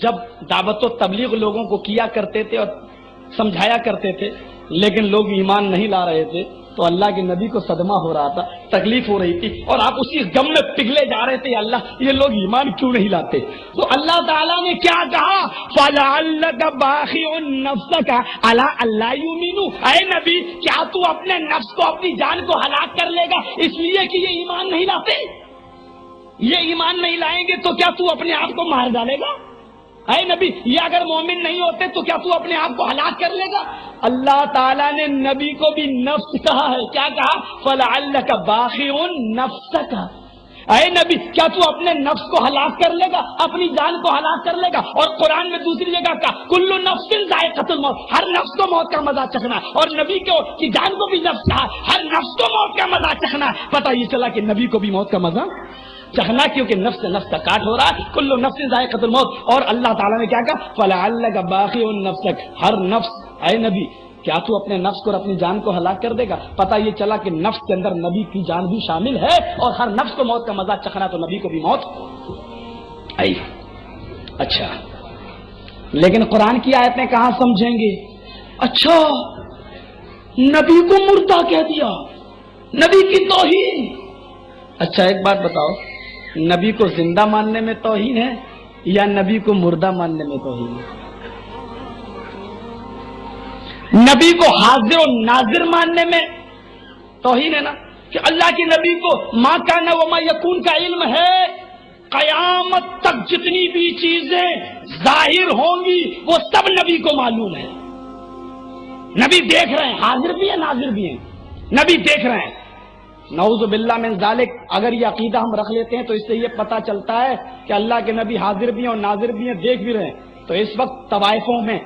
جب دعوت و تبلیغ لوگوں کو کیا کرتے تھے اور سمجھایا کرتے تھے لیکن لوگ ایمان نہیں لا رہے تھے تو اللہ کے نبی کو صدمہ ہو رہا تھا، تکلیف ہو رہی تھی، اور آپ اسی غم میں پگھلے جا رہے تھے، اللہ یہ لوگ ایمان کیوں نہیں لاتے؟ تو اللہ تعالیٰ نے کیا کہا؟ فَلَعَلَّكَ بَاخِعٌ نَفْسَكَ عَلَىٰ أَلَّا يُؤْمِنُوا، اے نبی کیا تو اپنے نفس کو، اپنی جان کو ہلاک کر لے گا اس لیے کہ یہ ایمان نہیں لاتے؟ یہ ایمان نہیں لائیں گے تو کیا تو اپنے آپ کو مار ڈالے گا؟ اے نبی یہ اگر مومن نہیں ہوتے تو کیا تو اپنے آپ کو ہلاک کر لے گا؟ اللہ تعالیٰ نے نبی کو بھی نفس کہا ہے، کیا کہا؟ فَلَعَلَّكَ بَاخِعٌ نَفْسَكَ، اے نبی کیا تو اپنے نفس کو ہلاک کر لے گا، اپنی جان کو ہلاک کر لے گا؟ اور قرآن میں دوسری جگہ کہا کل نفس ذائقۃ الموت، ہر نفس کو موت کا مزہ چکھنا، اور نبی کو کی جان کو بھی نفس کہا، ہر نفس کو موت کا مزہ چکھنا۔ پتہ یہ چلا کہ نبی کو بھی موت کا مزہ چکھنا، کیونکہ نفس سے نفس کا کاٹ ہو رہا ہے، کل نفس ذائقۃ الموت۔ اور اللہ تعالیٰ نے کیا کہا؟ فَلَعَلَّكَ بَاخِعٌ نَفْسَكَ، ہر نفس، اے نبی کیا تو اپنے نفس کو اور اپنی جان کو ہلاک کر دے گا؟ پتہ یہ چلا کہ نفس کے اندر نبی کی جان بھی شامل ہے، اور ہر نفس کو موت کا مزہ چکھنا تو نبی کو بھی موت آئی۔ اچھا لیکن قرآن کی آیتیں کہاں سمجھیں گے؟ اچھا نبی کو مردہ کہہ دیا، نبی کی توہین۔ اچھا ایک بات بتاؤ، نبی کو زندہ ماننے میں توہین ہے یا نبی کو مردہ ماننے میں توہین ہے؟ نبی کو حاضر و ناظر ماننے میں توہین ہے نا، کہ اللہ کے نبی کو ما کان و ما یکون کا علم ہے، قیامت تک جتنی بھی چیزیں ظاہر ہوں گی وہ سب نبی کو معلوم ہے۔ نبی دیکھ رہے ہیں، حاضر بھی ہیں ناظر بھی ہیں، نبی دیکھ رہے ہیں۔ نعوذ باللہ من ذالک، اگر یہ عقیدہ ہم رکھ لیتے ہیں تو اس سے یہ پتہ چلتا ہے کہ اللہ کے نبی حاضر بھی ہیں اور ناظر بھی ہیں، دیکھ بھی رہے ہیں۔ تو اس وقت طوائفوں میں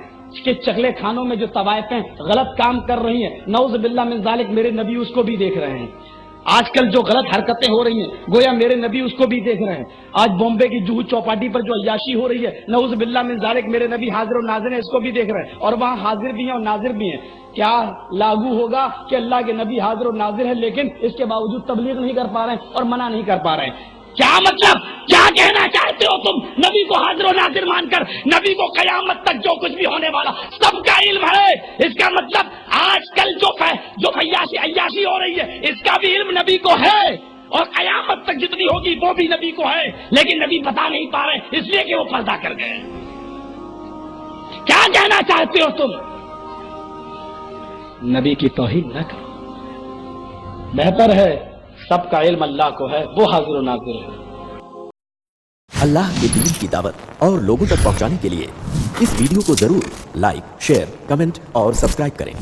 کے چغلے خانوں میں جو طوائفیں غلط کام کر رہی ہیں، نعوذ باللہ من ذالک، میرے نبی اس کو بھی دیکھ رہے ہیں۔ آج کل جو غلط حرکتیں ہو رہی ہیں گویا میرے نبی اس کو بھی دیکھ رہے ہیں۔ آج بامبے کی جوہو چوپاٹی پر جو عیاشی ہو رہی ہے، نعوذ باللہ من ذالک، میرے نبی حاضر و ناظر ہیں، اس کو بھی دیکھ رہے ہیں، اور وہاں حاضر بھی ہیں اور ناظر بھی ہیں۔ کیا لاگو ہوگا کہ اللہ کے نبی حاضر و ناظر ہیں لیکن اس کے باوجود تبلیغ نہیں کر پا رہے ہیں اور منع نہیں کر پا رہے ہیں؟ کیا مطلب؟ کیا کہنا چاہتے ہو تم؟ نبی کو حاضر و ناظر مان کر نبی کو قیامت تک جو کچھ بھی ہونے والا سب کا علم ہے، اس کا مطلب آج کل جو عیاشی ہو رہی ہے اس کا بھی علم نبی کو ہے، اور قیامت تک جتنی ہوگی وہ بھی نبی کو ہے، لیکن نبی بتا نہیں پا رہے اس لیے کہ وہ پردہ کر گئے۔ کیا کہنا چاہتے ہو تم؟ نبی کی توہین نہ کرو، بہتر ہے سب کا علم اللہ کو ہے، وہ حاضر و ناظر ہے۔ اللہ کے دین کی دعوت اور لوگوں تک پہنچانے کے لیے اس ویڈیو کو ضرور لائک، شیئر، کمنٹ اور سبسکرائب کریں۔